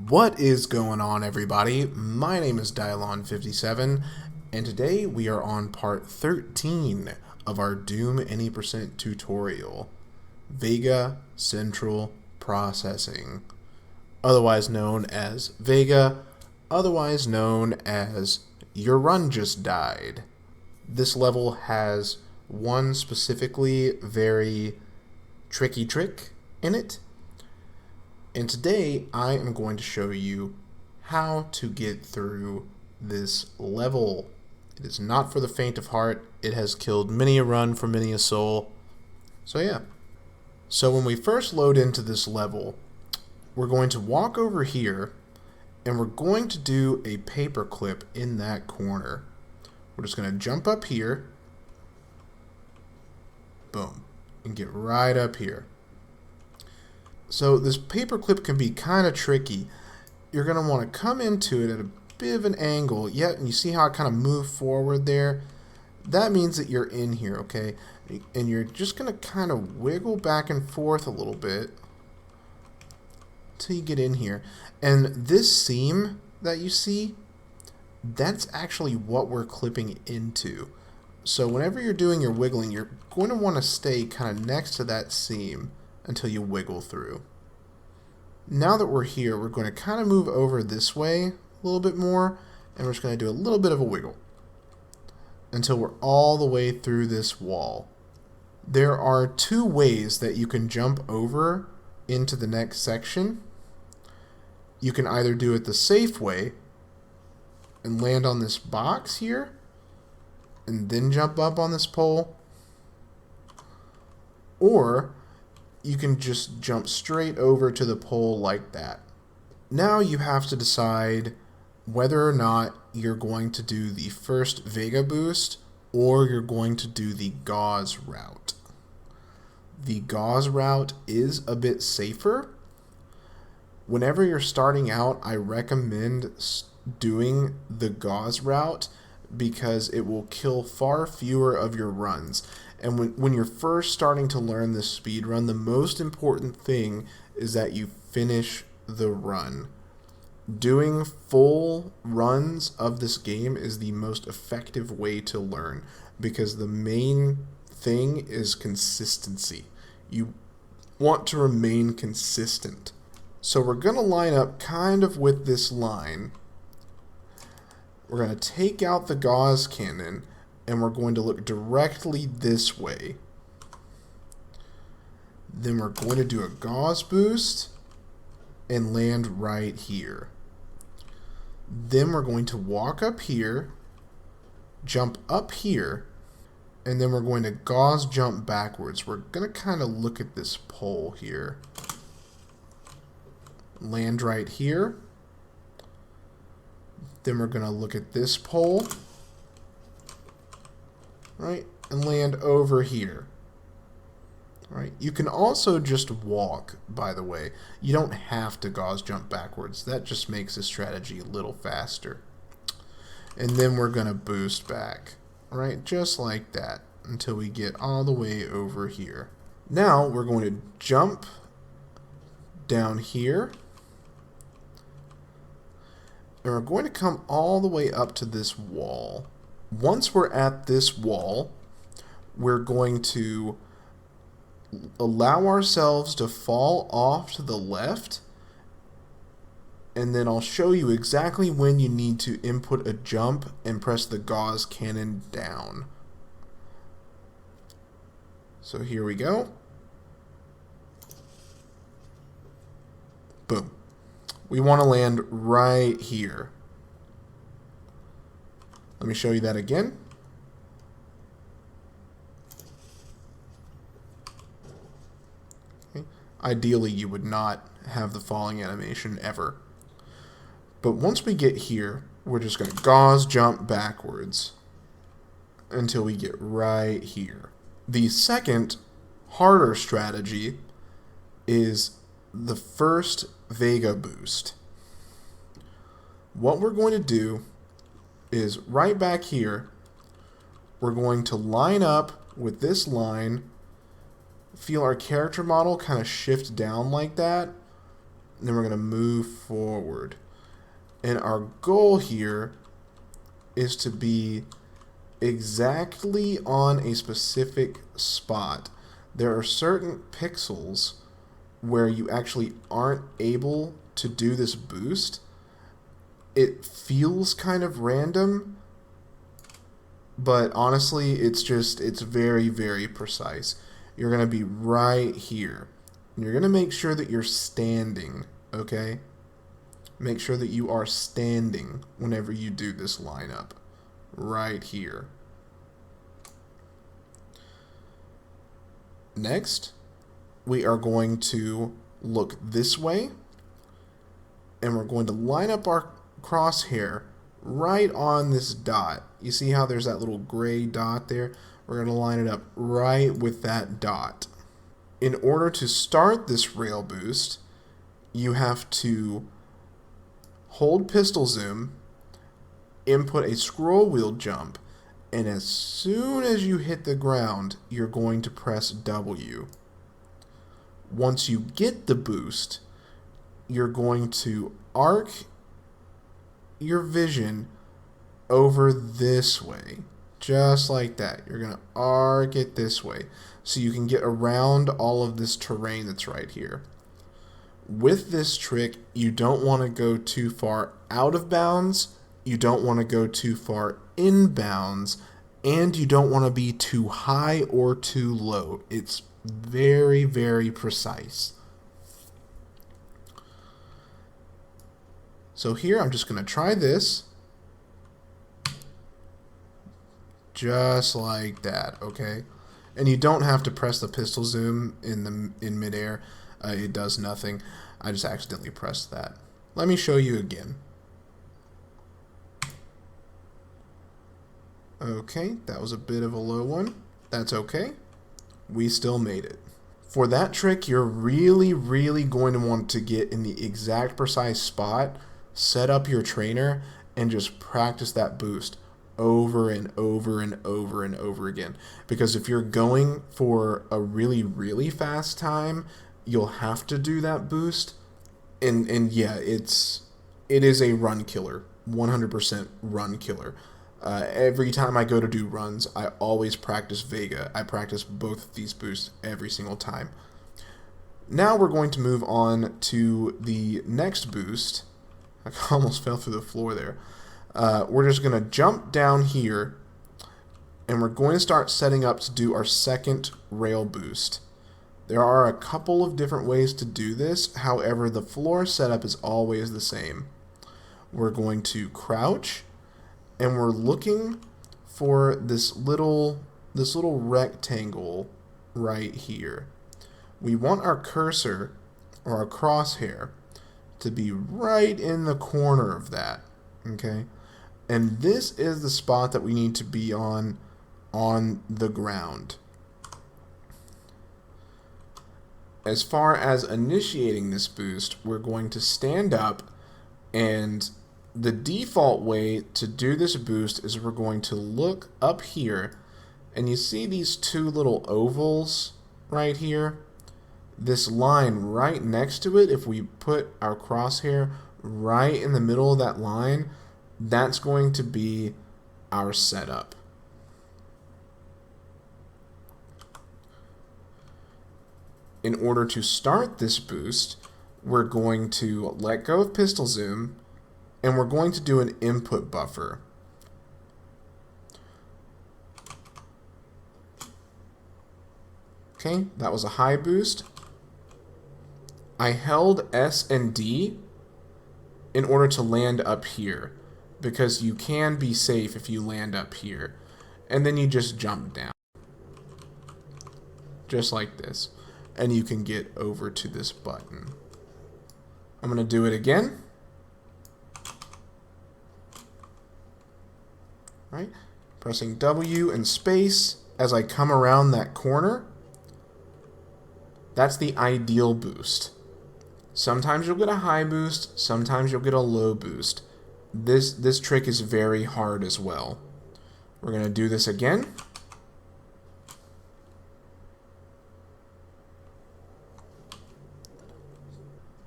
What is going on, everybody? My name is Dylon57, and today we are on part 13 of our Doom Any Percent tutorial, VEGA Central Processing, otherwise known as VEGA, otherwise known as Your Run Just Died. This level has one specifically very tricky trick in it. And today I am going to show you how to get through this level. It is not for the faint of heart. It has killed many a run for many a soul. So yeah. So when we first load into this level, we're going to walk over here and we're going to do a paperclip in that corner. We're just going to jump up here. Boom. And get right up here. So this paperclip can be kind of tricky. You're going to want to come into it at a bit of an angle. Yeah, and you see how I kind of move forward there? That means that you're in here, okay? And you're just going to kind of wiggle back and forth a little bit until you get in here. And this seam that you see, that's actually what we're clipping into. So whenever you're doing your wiggling, you're going to want to stay kind of next to that seam until you wiggle through. Now that we're here, we're going to kind of move over this way a little bit more, and we're just going to do a little bit of a wiggle until we're all the way through this wall. There are two ways that you can jump over into the next section. You can either do it the safe way and land on this box here and then jump up on this pole, or you can just jump straight over to the pole like that. Now you have to decide whether or not you're going to do the first VEGA boost or you're going to do the gauze route. The gauze route is a bit safer. Whenever you're starting out, I recommend doing the gauze route because it will kill far fewer of your runs. And when you're first starting to learn this speed run, the most important thing is that you finish the run. Doing full runs of this game is the most effective way to learn because the main thing is consistency. You want to remain consistent. So we're going to line up kind of with this line. We're going to take out the gauze cannon and we're going to look directly this way. Then we're going to do a gauze boost and land right here. Then we're going to walk up here, jump up here, and then we're going to gauze jump backwards. We're going to kind of look at this pole here. Land right here. Then we're going to look at this pole. Right, and land over here. Right, you can also just walk, by the way. You don't have to gauze jump backwards. That just makes the strategy a little faster. And then we're going to boost back. Right, just like that until we get all the way over here. Now we're going to jump down here. And we're going to come all the way up to this wall. Once we're at this wall, we're going to allow ourselves to fall off to the left, and then I'll show you exactly when you need to input a jump and press the gauze cannon down. So here we go. Boom. We want to land right here. Let me show you that again. Okay. Ideally, you would not have the falling animation ever. But once we get here, we're just going to gauze jump backwards until we get right here. The second, harder strategy is the first VEGA boost. What we're going to do is right back here, we're going to line up with this line, feel our character model kind of shift down like that, and then we're going to move forward. And our goal here is to be exactly on a specific spot. There are certain pixels where you actually aren't able to do this boost. It feels kind of random, but honestly, it's very, very precise. You're going to be right here. And you're going to make sure that you're standing, okay? Make sure that you are standing whenever you do this lineup. Right here. Next, we are going to look this way, and we're going to line up our crosshair right on this dot. You see how there's that little gray dot there? We're going to line it up right with that dot. In order to start this rail boost, you have to hold pistol zoom, input a scroll wheel jump, and as soon as you hit the ground, you're going to press W. Once you get the boost, you're going to arc your vision over this way, just like that. You're going to arc it this way so you can get around all of this terrain that's right here. With this trick, you don't want to go too far out of bounds, you don't want to go too far in bounds, and you don't want to be too high or too low. It's very, very precise. So here I'm just going to try this. Just like that, okay? And you don't have to press the pistol zoom in midair. It does nothing. I just accidentally pressed that. Let me show you again. Okay, that was a bit of a low one. That's okay. We still made it. For that trick, you're really, really going to want to get in the exact precise spot, set up your trainer, and just practice that boost over and over and over and over again. Because if you're going for a really, really fast time, you'll have to do that boost. And yeah, it is a run killer. 100% run killer. Every time I go to do runs, I always practice VEGA. I practice both of these boosts every single time. Now we're going to move on to the next boost. I almost fell through the floor there. We're just going to jump down here, and we're going to start setting up to do our second rail boost. There are a couple of different ways to do this. However, the floor setup is always the same. We're going to crouch, and we're looking for this little rectangle right here. We want our cursor or our crosshair to be right in the corner of that, okay? And this is the spot that we need to be on the ground. As far as initiating this boost, we're going to stand up, and the default way to do this boost is we're going to look up here, and you see these two little ovals right here? This line right next to it, if we put our crosshair right in the middle of that line, that's going to be our setup. In order to start this boost, we're going to let go of pistol zoom, and we're going to do an input buffer. Okay, that was a high boost. I held S and D in order to land up here, because you can be safe if you land up here. And then you just jump down. Just like this. And you can get over to this button. I'm going to do it again. Right? Pressing W and space as I come around that corner. That's the ideal boost. Sometimes you'll get a high boost, sometimes you'll get a low boost. This trick is very hard as well. We're going to do this again.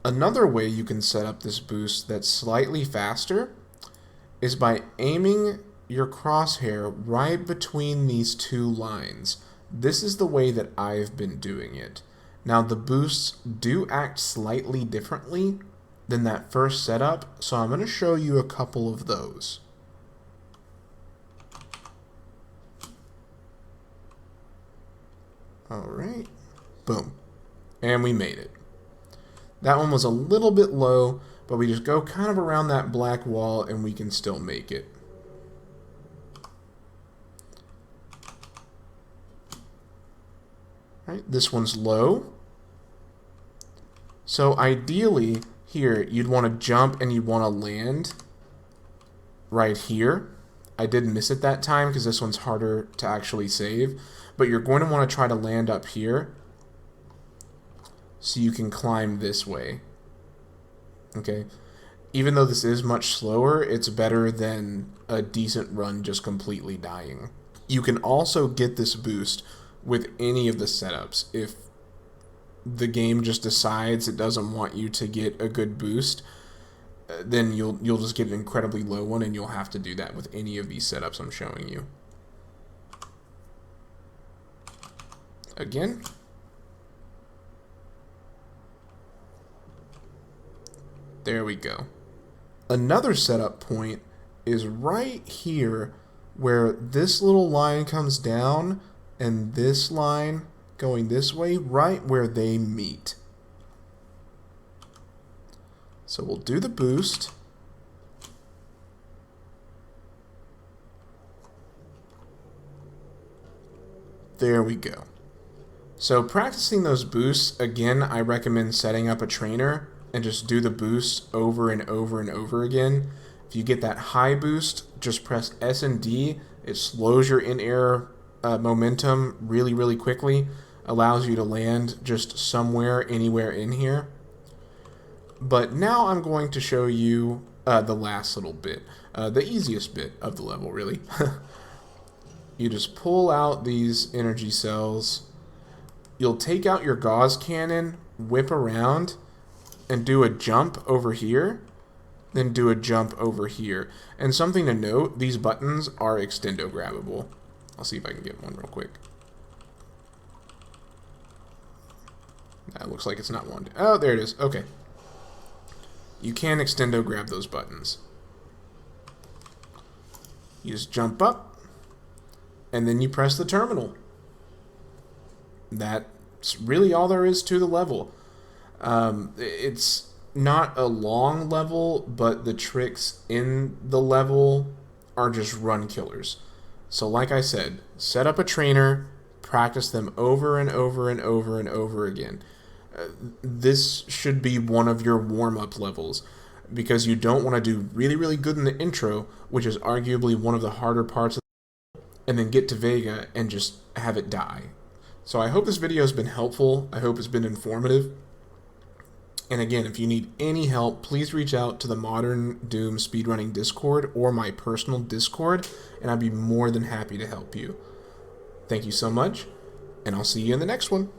Another way you can set up this boost that's slightly faster is by aiming your crosshair right between these two lines. This is the way that I've been doing it. Now the boosts do act slightly differently than that first setup, so I'm going to show you a couple of those. Alright, boom, and we made it. That one was a little bit low, but we just go kind of around that black wall and we can still make it. Right, this one's low. So ideally, here, you'd want to jump and you'd want to land right here. I did miss it that time because this one's harder to actually save. But you're going to want to try to land up here so you can climb this way. Okay? Even though this is much slower, it's better than a decent run just completely dying. You can also get this boost with any of the setups. If the game just decides it doesn't want you to get a good boost, then you'll just get an incredibly low one, and you'll have to do that with any of these setups I'm showing you. Again. There we go. Another setup point is right here where this little line comes down and this line going this way, right where they meet. So we'll do the boost. There we go. So practicing those boosts, again, I recommend setting up a trainer and just do the boost over and over and over again. If you get that high boost, just press S and D. It slows your in-air momentum really, really quickly. Allows you to land just somewhere, anywhere in here. But now I'm going to show you the last little bit. The easiest bit of the level, really. You just pull out these energy cells. You'll take out your gauze cannon, whip around, and do a jump over here, then do a jump over here. And something to note, these buttons are extendo grabbable. I'll see if I can get one real quick. That looks like it's not one. Oh, there it is. Okay. You can extendo grab those buttons. You just jump up, and then you press the terminal. That's really all there is to the level. It's not a long level, but the tricks in the level are just run killers. So like I said, set up a trainer, practice them over and over and over and over again. This should be one of your warm-up levels, because you don't want to do really, really good in the intro, which is arguably one of the harder parts of the level, and then get to VEGA and just have it die. So I hope this video has been helpful. I hope it's been informative. And again, if you need any help, please reach out to the Modern Doom Speedrunning Discord or my personal Discord, and I'd be more than happy to help you. Thank you so much, and I'll see you in the next one.